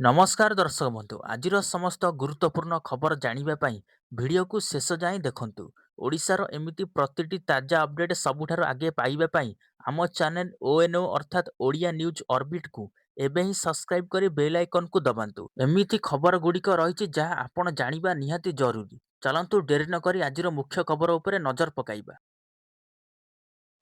नमस्कार दर्शक बंधु आज समस्त गुरुत्वपूर्ण खबर जानिबा ପାଇଁ ଭିଡିଓକୁ ଶେଷ ଯାଏଁ ଦେଖନ୍ତୁ। ଓଡ଼ିଶାର ଏମିତି ପ୍ରତିଟି ତାଜା ଅପଡେଟ୍ ସବୁଠାରୁ ଆଗେ ପାଇବା ପାଇଁ ଆମ ଚ୍ୟାନେଲ ONO ଅର୍ଥାତ୍ ଓଡ଼ିଆ ନ୍ୟୁଜ୍ ଅର୍ବିଟକୁ ଏବେ ହିଁ ସବସ୍କ୍ରାଇବ୍ କରି ବେଲ୍ ଆଇକନକୁ ଦବାନ୍ତୁ। ଏମିତି ଖବର ଗୁଡ଼ିକ ରହିଛି ଯାହା ଆପଣ ଜାଣିବା ନିହାତି ଜରୁରୀ। ଚାଲନ୍ତୁ ଡେରି ନକରି ଆଜିର ମୁଖ୍ୟ ଖବର ଉପରେ ନଜର ପକାଇବା।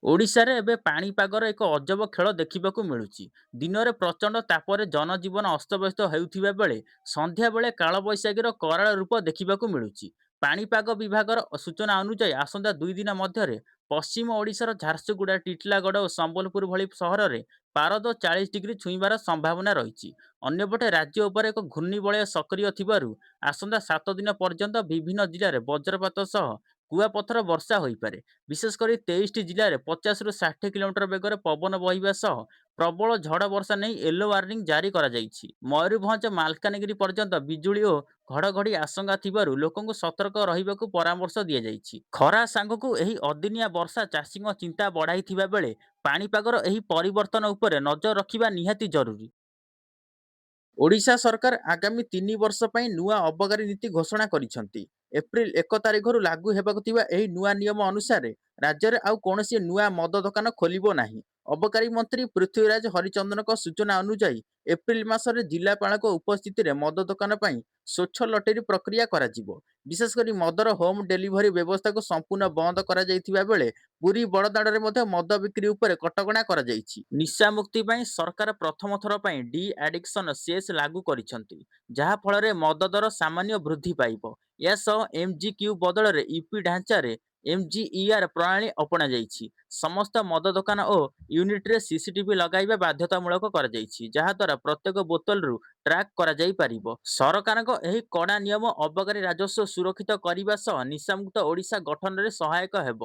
ଓଡ଼ିଶାରେ ଏବେ ପାଣିପାଗର ଏକ ଅଜବ ଖେଳ ଦେଖିବାକୁ ମିଳୁଛି। ଦିନରେ ପ୍ରଚଣ୍ଡ ତାପରେ ଜନଜୀବନ ଅସ୍ତବ୍ୟସ୍ତ ହେଉଥିବା ବେଳେ ସନ୍ଧ୍ୟାବେଳେ କାଳବୈଶାଖୀର କରାଳ ରୂପ ଦେଖିବାକୁ ମିଳୁଛି। ପାଣିପାଗ ବିଭାଗର ସୂଚନା ଅନୁଯାୟୀ ଆସନ୍ତା 2 ଦିନ ମଧ୍ୟରେ ପଶ୍ଚିମ ଓଡ଼ିଶାର ଝାରସୁଗୁଡ଼ା, ଟିଟିଲାଗଡ଼ ଓ ସମ୍ବଲପୁର ଭଳି ସହରରେ ପାରଦ 40 ଡିଗ୍ରୀ ଛୁଇଁବାର ସମ୍ଭାବନା ରହିଛି। ଅନ୍ୟପଟେ ରାଜ୍ୟ ଉପରେ ଏକ ଘୂର୍ଣ୍ଣିବଳୟ ସକ୍ରିୟ ଥିବାରୁ ଆସନ୍ତା 7 ଦିନ ପର୍ଯ୍ୟନ୍ତ ବିଭିନ୍ନ ଜିଲ୍ଲାରେ ବଜ୍ରପାତ ସହ କୁଆପଥର ବର୍ଷା ହୋଇପାରେ। ବିଶେଷ କରି 23ଟି ଜିଲ୍ଲାରେ 50ରୁ 60 କିଲୋମିଟର ବେଗରେ ପବନ ବହିବା ସହ ପ୍ରବଳ ଝଡ଼ ବର୍ଷା ନେଇ ୟେଲୋ ୱାର୍ଣ୍ଣିଂ ଜାରି କରାଯାଇଛି। ମୟୂରଭଞ୍ଜ, ମାଲକାନଗିରି ପର୍ଯ୍ୟନ୍ତ ବିଜୁଳି ଓ ଘଡ଼ଘଡ଼ି ଆଶଙ୍କା ଥିବାରୁ ଲୋକଙ୍କୁ ସତର୍କ ରହିବାକୁ ପରାମର୍ଶ ଦିଆଯାଇଛି। ଖରା ସାଙ୍ଗକୁ ଏହି ଅଦିନିଆ ବର୍ଷା ଚାଷୀଙ୍କ ଚିନ୍ତା ବଢ଼ାଇଥିବା ବେଳେ ପାଣିପାଗର ଏହି ପରିବର୍ତ୍ତନ ଉପରେ ନଜର ରଖିବା ନିହାତି ଜରୁରୀ। ଓଡ଼ିଶା ସରକାର ଆଗାମୀ 3 ବର୍ଷ ପାଇଁ ନୂଆ ଅବକାରୀ ନୀତି ଘୋଷଣା କରିଛନ୍ତି। ଏପ୍ରିଲ 1 ତାରିଖରୁ ଲାଗୁ ହେବାକୁ ଥିବା ଏହି ନୂଆ ନିୟମ ଅନୁସାରେ ରାଜ୍ୟରେ ଆଉ କୌଣସି ନୂଆ ମଦ ଦୋକାନ ଖୋଲିବ ନାହିଁ। ଅବକାରୀ ମନ୍ତ୍ରୀ ପୃଥ୍ୱୀରାଜ ହରିଚନ୍ଦନଙ୍କ ସୂଚନା ଅନୁଯାୟୀ ଏପ୍ରିଲ ମାସରେ ଜିଲ୍ଲାପାଳଙ୍କ ଉପସ୍ଥିତିରେ ମଦ ଦୋକାନ ପାଇଁ ସ୍ୱଚ୍ଛ ଲଟେରୀ ପ୍ରକ୍ରିୟା କରାଯିବ। ବିଶେଷ କରି ମଦର ହୋମ୍ ଡେଲିଭରି ବ୍ୟବସ୍ଥାକୁ ସମ୍ପୂର୍ଣ୍ଣ ବନ୍ଦ କରାଯାଇଥିବା ବେଳେ ପୁରୀ ବଡ଼ଦାଣ୍ଡରେ ମଧ୍ୟ ମଦ ବିକ୍ରି ଉପରେ କଟକଣା କରାଯାଇଛି। ନିଶାମୁକ୍ତି ପାଇଁ ସରକାର ପ୍ରଥମ ଥର ପାଇଁ ଡି ଆଡିକ୍ସନ ସେସ୍ ଲାଗୁ କରିଛନ୍ତି, ଯାହା ଫଳରେ ମଦ ଦର ସାମାନ୍ୟ ବୃଦ୍ଧି ପାଇବ। ଏହାସହ MGQ ବଦଳରେ ୟୁପି ଢାଞ୍ଚାରେ MGER ପ୍ରଣାଳୀ ଅପଣାଯାଇଛି। ସମସ୍ତ ମଦ ଦୋକାନ ଓ ୟୁନିଟ୍ରେ CCTV ଲଗାଇବା ବାଧ୍ୟତାମୂଳକ କରାଯାଇଛି, ଯାହାଦ୍ୱାରା ପ୍ରତ୍ୟେକ ବୋତଲରୁ ଟ୍ରାକ୍ କରାଯାଇପାରିବ। ସରକାରଙ୍କ ଏହି କଡ଼ା ନିୟମ ଅବକାରୀ ରାଜସ୍ୱ ସୁରକ୍ଷିତ କରିବା ସହ ନିଶାମୁକ୍ତ ଓଡ଼ିଶା ଗଠନରେ ସହାୟକ ହେବ।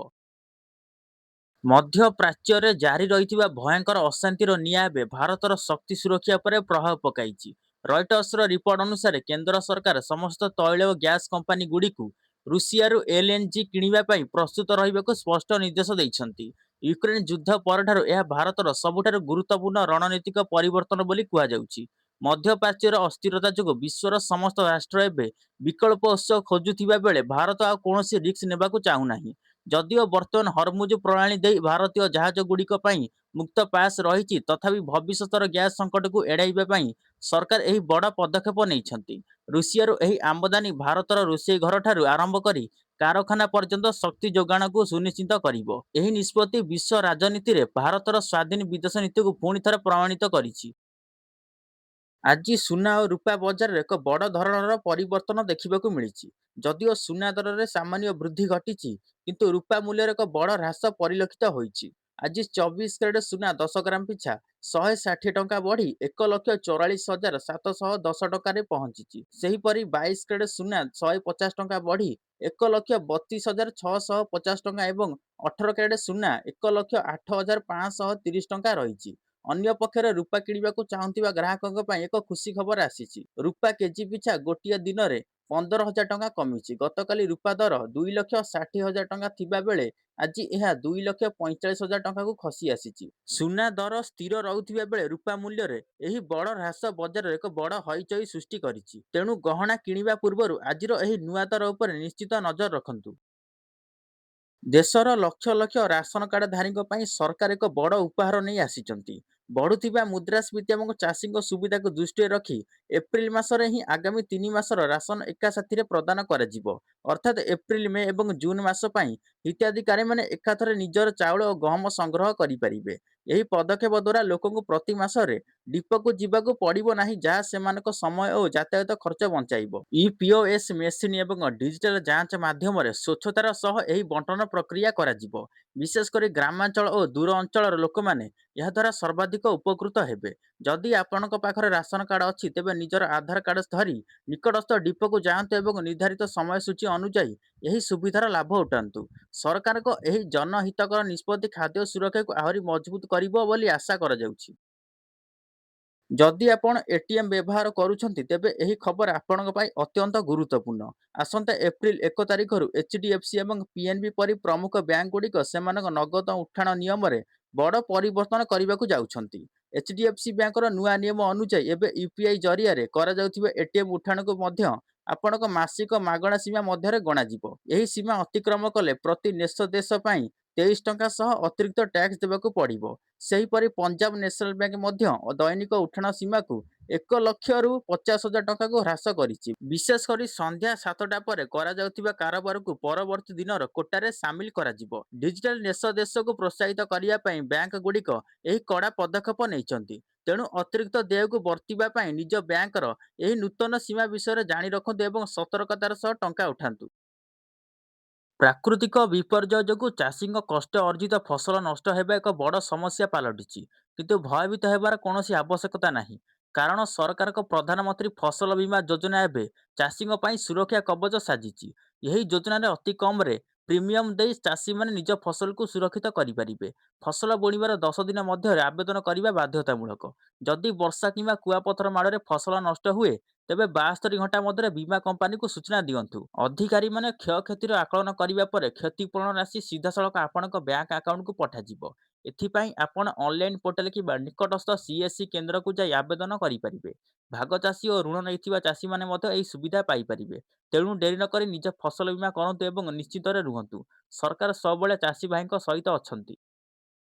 ମଧ୍ୟପ୍ରାଚ୍ୟରେ ଜାରି ରହିଥିବା ଭୟଙ୍କର ଅଶାନ୍ତିର ନିଆଁ ଏବେ ଭାରତର ଶକ୍ତି ସୁରକ୍ଷା ଉପରେ ପ୍ରଭାବ ପକାଇଛି। ରୟଟର୍ସର ରିପୋର୍ଟ ଅନୁସାରେ କେନ୍ଦ୍ର ସରକାର ସମସ୍ତ ତୈଳ ଓ ଗ୍ୟାସ୍ କମ୍ପାନୀଗୁଡ଼ିକୁ ରୁଷିଆରୁ LNG କିଣିବା ପାଇଁ ପ୍ରସ୍ତୁତ ରହିବାକୁ ସ୍ପଷ୍ଟ ନିର୍ଦ୍ଦେଶ ଦେଇଛନ୍ତି। ୟୁକ୍ରେନ୍ ଯୁଦ୍ଧ ପରଠାରୁ ଏହା ଭାରତର ସବୁଠାରୁ ଗୁରୁତ୍ୱପୂର୍ଣ୍ଣ ରଣନୀତିକ ପରିବର୍ତ୍ତନ ବୋଲି କୁହାଯାଉଛି। ମଧ୍ୟପ୍ରାଚ୍ୟର ଅସ୍ଥିରତା ଯୋଗୁଁ ବିଶ୍ୱର ସମସ୍ତ ରାଷ୍ଟ୍ର ଏବେ ବିକଳ୍ପ ଉତ୍ସ ଖୋଜୁଥିବା ବେଳେ ଭାରତ ଆଉ କୌଣସି ରିସ୍କ ନେବାକୁ ଚାହୁଁନାହିଁ। ଯଦିଓ ବର୍ତ୍ତମାନ ହରମୁଜ ପ୍ରଣାଳୀ ଦେଇ ଭାରତୀୟ ଜାହାଜଗୁଡ଼ିକ ପାଇଁ ମୁକ୍ତ ପାସ୍ ରହିଛି, ତଥାପି ଭବିଷ୍ୟତର ଗ୍ୟାସ୍ ସଂକଟକୁ ଏଡ଼ାଇବା ପାଇଁ ସରକାର ଏହି ବଡ଼ ପଦକ୍ଷେପ ନେଇଛନ୍ତି। ରୁଷିଆରୁ ଏହି ଆମଦାନୀ ଭାରତର ରୋଷେଇ ଘରଠାରୁ ଆରମ୍ଭ କରି କାରଖାନା ପର୍ଯ୍ୟନ୍ତ ଶକ୍ତି ଯୋଗାଣକୁ ସୁନିଶ୍ଚିତ କରିବ। ଏହି ନିଷ୍ପତ୍ତି ବିଶ୍ୱ ରାଜନୀତିରେ ଭାରତର ସ୍ୱାଧୀନ ବିଦେଶ ନୀତିକୁ ପୁଣି ଥରେ ପ୍ରମାଣିତ କରିଛି। ଆଜି ସୁନା ଓ ରୂପା ବଜାରରେ ଏକ ବଡ଼ ଧରଣର ପରିବର୍ତ୍ତନ ଦେଖିବାକୁ ମିଳିଛି। ଯଦିଓ ସୁନା ଦରରେ ସାମାନ୍ୟ ବୃଦ୍ଧି ଘଟିଛି, କିନ୍ତୁ ରୂପା ମୂଲ୍ୟରେ ଏକ ବଡ଼ ହ୍ରାସ ପରିଲକ୍ଷିତ ହୋଇଛି। ଆଜି 24 କ୍ୟାରେଟ୍ ସୁନା 10 ଗ୍ରାମ ପିଛା 160 ଟଙ୍କା ବଢ଼ି 1,44,710 ଟଙ୍କାରେ ପହଞ୍ଚିଛି। ସେହିପରି 22 କ୍ୟାରେଟ୍ ସୁନା 150 ଟଙ୍କା ବଢ଼ି 1,32,650 ଟଙ୍କା ଏବଂ 18 କ୍ୟାରେଟ୍ ସୁନା 1,08,530 ଟଙ୍କା ରହିଛି। ଅନ୍ୟପକ୍ଷରେ ରୂପା କିଣିବାକୁ ଚାହୁଁଥିବା ଗ୍ରାହକଙ୍କ ପାଇଁ ଏକ ଖୁସି ଖବର ଆସିଛି। ରୂପା କେଜି ପିଛା ଗୋଟିଏ ଦିନରେ 15,000 ଟଙ୍କା କମିଛି। ଗତକାଲି ରୂପା ଦର 2,60,000 ଟଙ୍କା ଥିବା ବେଳେ ଆଜି ଏହା 2,45,000 ଟଙ୍କାକୁ ଖସି ଆସିଛି। ସୁନା ଦର ସ୍ଥିର ରହୁଥିବା ବେଳେ ରୂପା ମୂଲ୍ୟରେ ଏହି ବଡ଼ ହ୍ରାସ ବଜାରରେ ଏକ ବଡ଼ ହଇଚଇ ସୃଷ୍ଟି କରିଛି। ତେଣୁ ଗହଣା କିଣିବା ପୂର୍ବରୁ ଆଜିର ଏହି ନୂଆ ଦର ଉପରେ ନିଶ୍ଚିତ ନଜର ରଖନ୍ତୁ। ଦେଶର ଲକ୍ଷ ଲକ୍ଷ ରାସନ କାର୍ଡଧାରୀଙ୍କ ପାଇଁ ସରକାର ଏକ ବଡ଼ ଉପହାର ନେଇ ଆସିଛନ୍ତି। ବଢୁଥିବା ମୁଦ୍ରାସ୍ଫୀତି ଏବଂ ଚାଷୀଙ୍କ ସୁବିଧାକୁ ଦୃଷ୍ଟିରେ ରଖି ଏପ୍ରିଲ ମାସରେ ହିଁ ଆଗାମୀ 3 ମାସର ରାସନ ଏକା ସାଥିରେ ପ୍ରଦାନ କରାଯିବ। ଅର୍ଥାତ୍ ଏପ୍ରିଲ, ମେ ଏବଂ ଜୁନ୍ ମାସ ପାଇଁ ହିତାଧିକାରୀମାନେ ଏକାଥରେ ନିଜର ଚାଉଳ ଓ ଗହମ ସଂଗ୍ରହ କରିପାରିବେ। ଏହି ପଦକ୍ଷେପ ଦ୍ୱାରା ଲୋକଙ୍କୁ ପ୍ରତି ମାସରେ ଡିପୋକୁ ଯିବାକୁ ପଡ଼ିବ ନାହିଁ, ଯାହା ସେମାନଙ୍କ ସମୟ ଓ ଯାତାୟାତ ଖର୍ଚ୍ଚ ବଞ୍ଚାଇବ। EPOS ମେସିନ୍ ଏବଂ ଡିଜିଟାଲ ଯାଞ୍ଚ ମାଧ୍ୟମରେ ସ୍ୱଚ୍ଛତାର ସହ ଏହି ବଣ୍ଟନ ପ୍ରକ୍ରିୟା କରାଯିବ। ବିଶେଷ କରି ଗ୍ରାମାଞ୍ଚଳ ଓ ଦୂର ଅଞ୍ଚଳର ଲୋକମାନେ ଏହାଦ୍ୱାରା ସର୍ବାଧିକ ଉପକୃତ ହେବେ। ଯଦି ଆପଣଙ୍କ ପାଖରେ ରାସନ କାର୍ଡ ଅଛି, ତେବେ ନିଜର ଆଧାର କାର୍ଡ ଧରି ନିକଟସ୍ଥ ଡିପୋକୁ ଯାଆନ୍ତୁ ଏବଂ ନିର୍ଦ୍ଧାରିତ ସମୟସୂଚୀ ଅନୁଯାୟୀ ଏହି ସୁବିଧାର ଲାଭ ଉଠାନ୍ତୁ। ସରକାରଙ୍କ ଏହି ଜନହିତକର ନିଷ୍ପତ୍ତି ଖାଦ୍ୟ ସୁରକ୍ଷାକୁ ଆହୁରି ମଜବୁତ କରିବ ବୋଲି ଆଶା କରାଯାଉଛି। ଯଦି ଆପଣ ATM ବ୍ୟବହାର କରୁଛନ୍ତି, ତେବେ ଏହି ଖବର ଆପଣଙ୍କ ପାଇଁ ଅତ୍ୟନ୍ତ ଗୁରୁତ୍ୱପୂର୍ଣ୍ଣ। ଆସନ୍ତା ଏପ୍ରିଲ 1 ତାରିଖରୁ HDFC ଏବଂ PNB ପରି ପ୍ରମୁଖ ବ୍ୟାଙ୍କଗୁଡ଼ିକ ସେମାନଙ୍କ ନଗଦ ଉଠାଣ ନିୟମରେ ବଡ଼ ପରିବର୍ତ୍ତନ କରିବାକୁ ଯାଉଛନ୍ତି। ଏଚଡିଏଫସି ବ୍ୟାଙ୍କର ନୂଆ ନିୟମ ଅନୁଯାୟୀ ଏବେ ୟୁପିଆଇ ଜରିଆରେ କରାଯାଉଥିବା ଏଟିଏମ୍ ଉଠାଣକୁ ମଧ୍ୟ ଆପଣଙ୍କ ମାସିକ ମାଗଣା ସୀମା ମଧ୍ୟରେ ଗଣାଯିବ। ଏହି ସୀମା ଅତିକ୍ରମ କଲେ ପ୍ରତି ଦେଶ ପାଇଁ 23 ଟଙ୍କା ସହ ଅତିରିକ୍ତ ଟ୍ୟାକ୍ସ ଦେବାକୁ ପଡ଼ିବ। ସେହିପରି ପଞ୍ଜାବ ନ୍ୟାସନାଲ ବ୍ୟାଙ୍କ ମଧ୍ୟ ଦୈନିକ ଉଠାଣ ସୀମାକୁ 1 ଲକ୍ଷରୁ 50,000 ଟଙ୍କାକୁ ହ୍ରାସ କରିଛି। ବିଶେଷ କରି ସନ୍ଧ୍ୟା 7ଟା ପରେ କରାଯାଉଥିବା କାରବାରକୁ ପରବର୍ତ୍ତୀ ଦିନର କୋଟାରେ ସାମିଲ କରାଯିବ। ଡିଜିଟାଲ ଦେଶକୁ ପ୍ରୋତ୍ସାହିତ କରିବା ପାଇଁ ବ୍ୟାଙ୍କଗୁଡ଼ିକ ଏହି କଡ଼ା ପଦକ୍ଷେପ ନେଇଛନ୍ତି। ତେଣୁ ଅତିରିକ୍ତ ଦେୟକୁ ବର୍ତ୍ତିବା ପାଇଁ ନିଜ ବ୍ୟାଙ୍କର ଏହି ନୂତନ ସୀମା ବିଷୟରେ ଜାଣି ରଖନ୍ତୁ ଏବଂ ସତର୍କତାର ସହ ଟଙ୍କା ଉଠାନ୍ତୁ। ପ୍ରାକୃତିକ ବିପର୍ଯ୍ୟୟ ଯୋଗୁଁ ଚାଷୀଙ୍କ କଷ୍ଟ ଅର୍ଜିତ ଫସଲ ନଷ୍ଟ ହେବା ଏକ ବଡ଼ ସମସ୍ୟା ପାଲଟିଛି। କିନ୍ତୁ ଭୟଭୀତ ହେବାର କୌଣସି ଆବଶ୍ୟକତା ନାହିଁ। କାରଣ ସରକାରଙ୍କ ପ୍ରଧାନମନ୍ତ୍ରୀ ଫସଲ ବୀମା ଯୋଜନା ଏବେ ଚାଷୀଙ୍କ ପାଇଁ ସୁରକ୍ଷା କବଚ ସାଜିଛି। ଏହି ଯୋଜନାରେ ଅତି କମ୍‌ରେ ପ୍ରିମିୟମ୍ ଦେଇ ଚାଷୀମାନେ ନିଜ ଫସଲକୁ ସୁରକ୍ଷିତ କରିପାରିବେ। ଫସଲ ବୁଣିବାର 10 ଦିନ ମଧ୍ୟରେ ଆବେଦନ କରିବା ବାଧ୍ୟତାମୂଳକ। ଯଦି ବର୍ଷା କିମ୍ବା କୁଆପଥର ମାଡ଼ରେ ଫସଲ ନଷ୍ଟ ହୁଏ, ତେବେ 72 ଘଣ୍ଟା ମଧ୍ୟରେ ବୀମା କମ୍ପାନୀକୁ ସୂଚନା ଦିଅନ୍ତୁ। ଅଧିକାରୀମାନେ କ୍ଷୟକ୍ଷତିର ଆକଳନ କରିବା ପରେ କ୍ଷତିପୂରଣ ରାଶି ସିଧାସଳଖ ଆପଣଙ୍କ ବ୍ୟାଙ୍କ ଆକାଉଣ୍ଟକୁ ପଠାଯିବ। ଏଥିପାଇଁ ଆପଣ ଅନଲାଇନ୍ ପୋର୍ଟାଲ କିମ୍ବା ନିକଟସ୍ଥ ସିଏସ୍ସି କେନ୍ଦ୍ରକୁ ଯାଇ ଆବେଦନ କରିପାରିବେ। ଭାଗଚାଷୀ ଓ ଋଣ ନେଇଥିବା ଚାଷୀମାନେ ମଧ୍ୟ ଏହି ସୁବିଧା ପାଇପାରିବେ। ତେଣୁ ଡେରି ନକରି ନିଜ ଫସଲ ବୀମା କରନ୍ତୁ ଏବଂ ନିଶ୍ଚିନ୍ତରେ ରୁହନ୍ତୁ। ସରକାର ସବୁବେଳେ ଚାଷୀ ଭାଇଙ୍କ ସହିତ ଅଛନ୍ତି।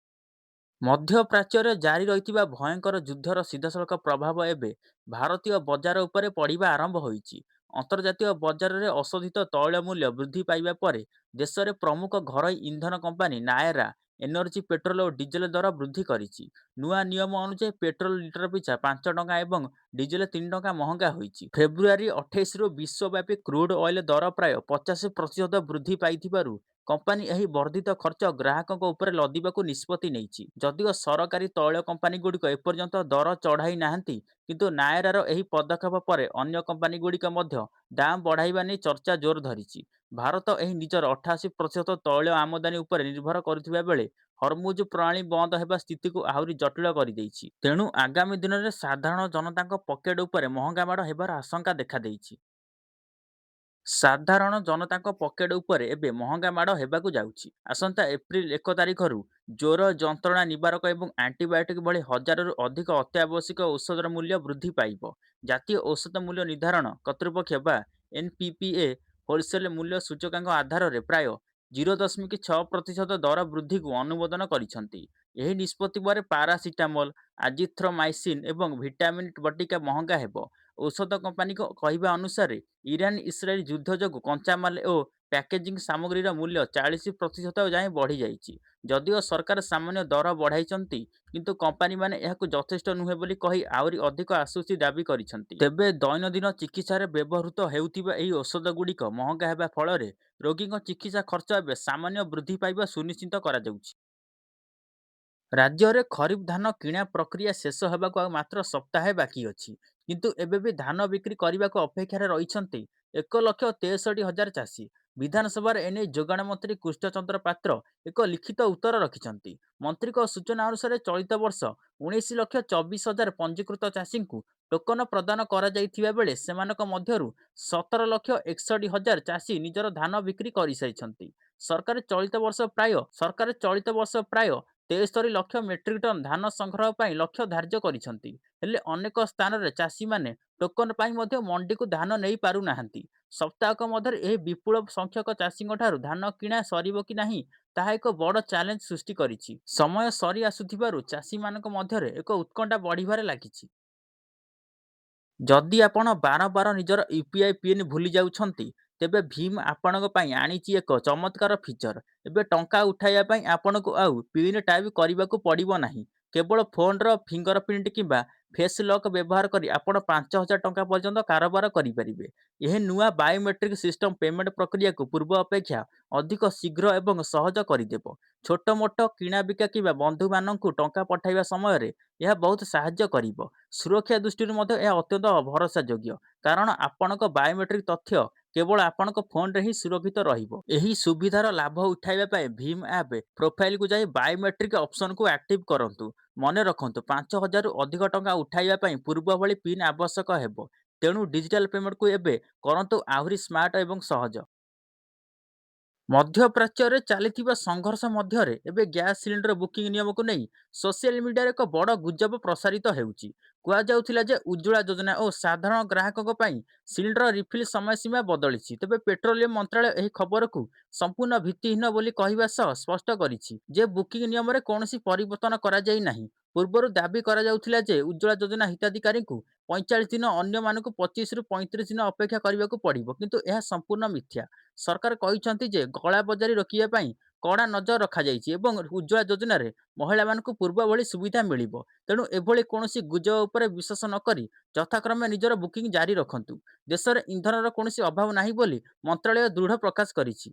ମଧ୍ୟପ୍ରାଚ୍ୟରେ ଜାରି ରହିଥିବା ଭୟଙ୍କର ଯୁଦ୍ଧର ସିଧାସଳଖ ପ୍ରଭାବ ଏବେ ଭାରତୀୟ ବଜାର ଉପରେ ପଡ଼ିବା ଆରମ୍ଭ ହୋଇଛି। ଅନ୍ତର୍ଜାତୀୟ ବଜାରରେ ଅଶୋଧିତ ତୈଳ ମୂଲ୍ୟ ବୃଦ୍ଧି ପାଇବା ପରେ ଦେଶରେ ପ୍ରମୁଖ ଘରୋଇ ଇନ୍ଧନ କମ୍ପାନୀ ନାଏରା ଏନର୍ଜି ପେଟ୍ରୋଲ ଓ ଡିଜେଲ ଦର ବୃଦ୍ଧି କରିଛି। ନୂଆ ନିୟମ ଅନୁଯାୟୀ ପେଟ୍ରୋଲ ଲିଟର ପିଛା 5 ଟଙ୍କା ଏବଂ ଡିଜେଲ 3 ଟଙ୍କା ମହଙ୍ଗା ହୋଇଛି। ଫେବୃଆରୀ 28ରୁ ବିଶ୍ୱବ୍ୟାପୀ କ୍ରୁଡ୍ ଅଏଲ ଦର ପ୍ରାୟ 50% ବୃଦ୍ଧି ପାଇଥିବାରୁ କମ୍ପାନୀ ଏହି ବର୍ଦ୍ଧିତ ଖର୍ଚ୍ଚ ଗ୍ରାହକଙ୍କ ଉପରେ ଲଦିବାକୁ ନିଷ୍ପତ୍ତି ନେଇଛି। ଯଦିଓ ସରକାରୀ ତୈଳ କମ୍ପାନୀଗୁଡ଼ିକ ଏପର୍ଯ୍ୟନ୍ତ ଦର ଚଢ଼ାଇ ନାହାନ୍ତି, କିନ୍ତୁ ନାଏରାର ଏହି ପଦକ୍ଷେପ ପରେ ଅନ୍ୟ କମ୍ପାନୀଗୁଡ଼ିକ ମଧ୍ୟ ଦାମ୍ ବଢ଼ାଇବା ନେଇ ଚର୍ଚ୍ଚା ଜୋର ଧରିଛି। ଭାରତ ଏହି ନିଜର 88% ତୈଳ ଆମଦାନୀ ଉପରେ ନିର୍ଭର କରୁଥିବା ବେଳେ ହର୍ମୁଜ ପ୍ରଣାଳୀ ବନ୍ଦ ହେବା ସ୍ଥିତିକୁ ଆହୁରି ଜଟିଳ କରିଦେଇଛି। ତେଣୁ ଆଗାମୀ ଦିନରେ ସାଧାରଣ ଜନତାଙ୍କ ପକେଟ୍ ଉପରେ ମହଙ୍ଗା ମାଡ଼ ହେବାର ଆଶଙ୍କା ଦେଖାଦେଇଛି। ସାଧାରଣ ଜନତାଙ୍କ ପକେଟ୍ ଉପରେ ଏବେ ମହଙ୍ଗା ମାଡ଼ ହେବାକୁ ଯାଉଛି। ଆସନ୍ତା ଏପ୍ରିଲ 1 ତାରିଖରୁ ଜ୍ୱର, ଯନ୍ତ୍ରଣା ନିବାରକ ଏବଂ ଆଣ୍ଟିବାୟୋଟିକ୍ ଭଳି ହଜାରରୁ ଅଧିକ ଅତ୍ୟାବଶ୍ୟକ ଔଷଧର ମୂଲ୍ୟ ବୃଦ୍ଧି ପାଇବ। ଜାତୀୟ ଔଷଧ ମୂଲ୍ୟ ନିର୍ଦ୍ଧାରଣ କର୍ତ୍ତୃପକ୍ଷ ବା ଏନ୍‌ପିପିଏ ହୋଲସେଲ୍ ମୂଲ୍ୟ ସୂଚକାଙ୍କ ଆଧାରରେ ପ୍ରାୟ 0.6% ଦର ବୃଦ୍ଧିକୁ ଅନୁମୋଦନ କରିଛନ୍ତି। ଏହି ନିଷ୍ପତ୍ତି ପରେ ପାରାସିଟାମଲ, ଆଜିଥ୍ରୋମାଇସିନ୍ ଏବଂ ଭିଟାମିନ୍ ବଟିକା ମହଙ୍ଗା ହେବ। ଔଷଧ କମ୍ପାନୀଙ୍କ କହିବା ଅନୁସାରେ ଇରାନ-ଇସ୍ରାଏଲ ଯୁଦ୍ଧ ଯୋଗୁଁ କଞ୍ଚାମାଲ ଓ ପ୍ୟାକେଜିଂ ସାମଗ୍ରୀର ମୂଲ୍ୟ 40% ଯାଏଁ ବଢ଼ିଯାଇଛି। ଯଦିଓ ସରକାର ସାମାନ୍ୟ ଦର ବଢ଼ାଇଛନ୍ତି, କିନ୍ତୁ କମ୍ପାନୀମାନେ ଏହାକୁ ଯଥେଷ୍ଟ ନୁହେଁ ବୋଲି କହି ଆହୁରି ଅଧିକ ଆଶ୍ୱସ୍ତି ଦାବି କରିଛନ୍ତି। ତେବେ ଦୈନନ୍ଦିନ ଚିକିତ୍ସାରେ ବ୍ୟବହୃତ ହେଉଥିବା ଏହି ଔଷଧଗୁଡ଼ିକ ମହଙ୍ଗା ହେବା ଫଳରେ ରୋଗୀଙ୍କ ଚିକିତ୍ସା ଖର୍ଚ୍ଚ ଏବେ ସାମାନ୍ୟ ବୃଦ୍ଧି ପାଇବା ସୁନିଶ୍ଚିତ କରାଯାଉଛି। ରାଜ୍ୟରେ ଖରିଫ ଧାନ କିଣା ପ୍ରକ୍ରିୟା ଶେଷ ହେବାକୁ ଆଉ ମାତ୍ର ସପ୍ତାହେ ବାକି ଅଛି। କିନ୍ତୁ ଏବେ ବି ଧାନ ବିକ୍ରି କରିବାକୁ ଅପେକ୍ଷାରେ ରହିଛନ୍ତି 1,63,000 ଚାଷୀ। ବିଧାନସଭାରେ ଏନେଇ ଯୋଗାଣ ମନ୍ତ୍ରୀ କୃଷ୍ଣଚନ୍ଦ୍ର ପାତ୍ର ଏକ ଲିଖିତ ଉତ୍ତର ରଖିଛନ୍ତି। ମନ୍ତ୍ରୀଙ୍କ ସୂଚନା ଅନୁସାରେ ଚଳିତ ବର୍ଷ 19,24,000 ପଞ୍ଜୀକୃତ ଚାଷୀଙ୍କୁ ଟୋକନ ପ୍ରଦାନ କରାଯାଇଥିବା ବେଳେ ସେମାନଙ୍କ ମଧ୍ୟରୁ 17,61,000 ଚାଷୀ ନିଜର ଧାନ ବିକ୍ରି କରିସାରିଛନ୍ତି। ସରକାର ଚଳିତ ବର୍ଷ ପ୍ରାୟ 73 ଲକ୍ଷ ମେଟ୍ରିକ୍ ଟନ୍ ଧାନ ସଂଗ୍ରହ ପାଇଁ ଲକ୍ଷ୍ୟ ଧାର୍ଯ୍ୟ କରିଛନ୍ତି। ହେଲେ ଅନେକ ସ୍ଥାନରେ ଚାଷୀମାନେ ଟୋକନ ପାଇଁ ମଧ୍ୟ ମଣ୍ଡିକୁ ଧାନ ନେଇ ପାରୁନାହାନ୍ତି। ସପ୍ତାହକ ମଧ୍ୟରେ ଏହି ବିପୁଳ ସଂଖ୍ୟକ ଚାଷୀଙ୍କଠାରୁ ଧାନ କିଣା ସରିବ କି ନାହିଁ, ତାହା ଏକ ବଡ଼ ଚ୍ୟାଲେଞ୍ଜ ସୃଷ୍ଟି କରିଛି। ସମୟ ସରି ଆସୁଥିବାରୁ ଚାଷୀମାନଙ୍କ ମଧ୍ୟରେ ଏକ ଉତ୍କଣ୍ଠା ବଢ଼ିବାରେ ଲାଗିଛି। ଯଦି ଆପଣ ବାରମ୍ବାର ନିଜର ୟୁପିଆଇ ପିନ୍ ଭୁଲି ଯାଉଛନ୍ତି, ତେବେ ଭୀମ୍ ଆପଣଙ୍କ ପାଇଁ ଆଣିଛି ଏକ ଚମତ୍କାର ଫିଚର। ଏବେ ଟଙ୍କା ଉଠାଇବା ପାଇଁ ଆପଣଙ୍କୁ ଆଉ ପିନ୍ ଟାଇପ୍ କରିବାକୁ ପଡ଼ିବ ନାହିଁ। କେବଳ ଫୋନ୍‌ର ଫିଙ୍ଗରପ୍ରିଣ୍ଟ କିମ୍ବା ଫେସ୍ ଲକ୍ ବ୍ୟବହାର କରି ଆପଣ 5,000 ଟଙ୍କା ପର୍ଯ୍ୟନ୍ତ କାରବାର କରିପାରିବେ। ଏହି ନୂଆ ବାୟୋମେଟ୍ରିକ୍ ସିଷ୍ଟମ୍ ପେମେଣ୍ଟ ପ୍ରକ୍ରିୟାକୁ ପୂର୍ବ ଅପେକ୍ଷା ଅଧିକ ଶୀଘ୍ର ଏବଂ ସହଜ କରିଦେବ। ଛୋଟମୋଟ କିଣାବିକା କିମ୍ବା ବନ୍ଧୁମାନଙ୍କୁ ଟଙ୍କା ପଠାଇବା ସମୟରେ ଏହା ବହୁତ ସାହାଯ୍ୟ କରିବ। ସୁରକ୍ଷା ଦୃଷ୍ଟିରୁ ମଧ୍ୟ ଏହା ଅତ୍ୟନ୍ତ ଭରସାଯୋଗ୍ୟ, କାରଣ ଆପଣଙ୍କ ବାୟୋମେଟ୍ରିକ୍ ତଥ୍ୟ କେବଳ ଆପଣଙ୍କ ଫୋନ୍‌ରେ ହିଁ ସୁରକ୍ଷିତ ରହିବ। ଏହି ସୁବିଧାର ଲାଭ ଉଠାଇବା ପାଇଁ ଭୀମ୍ ଆପ୍ ପ୍ରୋଫାଇଲ୍‌କୁ ଯାଇ ବାୟୋମେଟ୍ରିକ୍ ଅପସନ୍‌କୁ ଆକ୍ଟିଭ୍ କରନ୍ତୁ। ମନେ ରଖନ୍ତୁ, 5,000ରୁ ଅଧିକ ଟଙ୍କା ଉଠାଇବା ପାଇଁ ପୂର୍ବ ଭଳି ପିନ୍ ଆବଶ୍ୟକ ହେବ। ତେଣୁ ଡିଜିଟାଲ ପେମେଣ୍ଟକୁ ଏବେ କରନ୍ତୁ ଆହୁରି ସ୍ମାର୍ଟ ଏବଂ ସହଜ। ମଧ୍ୟପ୍ରାଚ୍ୟରେ ଚାଲିଥିବା ସଂଘର୍ଷ ମଧ୍ୟରେ ଏବେ ଗ୍ୟାସ୍ ସିଲିଣ୍ଡର ବୁକିଂ ନିୟମକୁ ନେଇ ସୋସିଆଲ ମିଡିଆରେ ଏକ ବଡ଼ ଗୁଜବ ପ୍ରସାରିତ ହେଉଛି। କୁହାଯାଉଥିଲା ଯେ ଉଜ୍ଜ୍ୱଳା ଯୋଜନା ଓ ସାଧାରଣ ଗ୍ରାହକଙ୍କ ପାଇଁ ସିଲିଣ୍ଡର ରିଫିଲ୍ ସମୟସୀମା ବଦଳିଛି। ତେବେ ପେଟ୍ରୋଲିୟମ ମନ୍ତ୍ରାଳୟ ଏହି ଖବରକୁ ସମ୍ପୂର୍ଣ୍ଣ ଭିତ୍ତିହୀନ ବୋଲି କହିବା ସହ ସ୍ପଷ୍ଟ କରିଛି ଯେ ବୁକିଂ ନିୟମରେ କୌଣସି ପରିବର୍ତ୍ତନ କରାଯାଇ ନାହିଁ। ପୂର୍ବରୁ ଦାବି କରାଯାଉଥିଲା ଯେ ଉଜ୍ଜ୍ୱଳା ଯୋଜନା ହିତାଧିକାରୀଙ୍କୁ 45 ଦିନ, ଅନ୍ୟମାନଙ୍କୁ 25ରୁ 35 ଦିନ ଅପେକ୍ଷା କରିବାକୁ ପଡ଼ିବ, କିନ୍ତୁ ଏହା ସମ୍ପୂର୍ଣ୍ଣ ମିଥ୍ୟା। ସରକାର କହିଛନ୍ତି ଯେ କଳାବଜାରୀ ରୋକିବା ପାଇଁ କଡ଼ା ନଜର ରଖାଯାଇଛି ଏବଂ ଉଜ୍ଜ୍ୱଳା ଯୋଜନାରେ ମହିଳାମାନଙ୍କୁ ପୂର୍ବ ଭଳି ସୁବିଧା ମିଳିବ। ତେଣୁ ଏଭଳି କୌଣସି ଗୁଜବ ଉପରେ ବିଶ୍ୱାସ ନକରି ଯଥାକ୍ରମେ ନିଜର ବୁକିଂ ଜାରି ରଖନ୍ତୁ। ଦେଶରେ ଇନ୍ଧନର କୌଣସି ଅଭାବ ନାହିଁ ବୋଲି ମନ୍ତ୍ରାଳୟ ଦୃଢ଼ ପ୍ରକାଶ କରିଛି।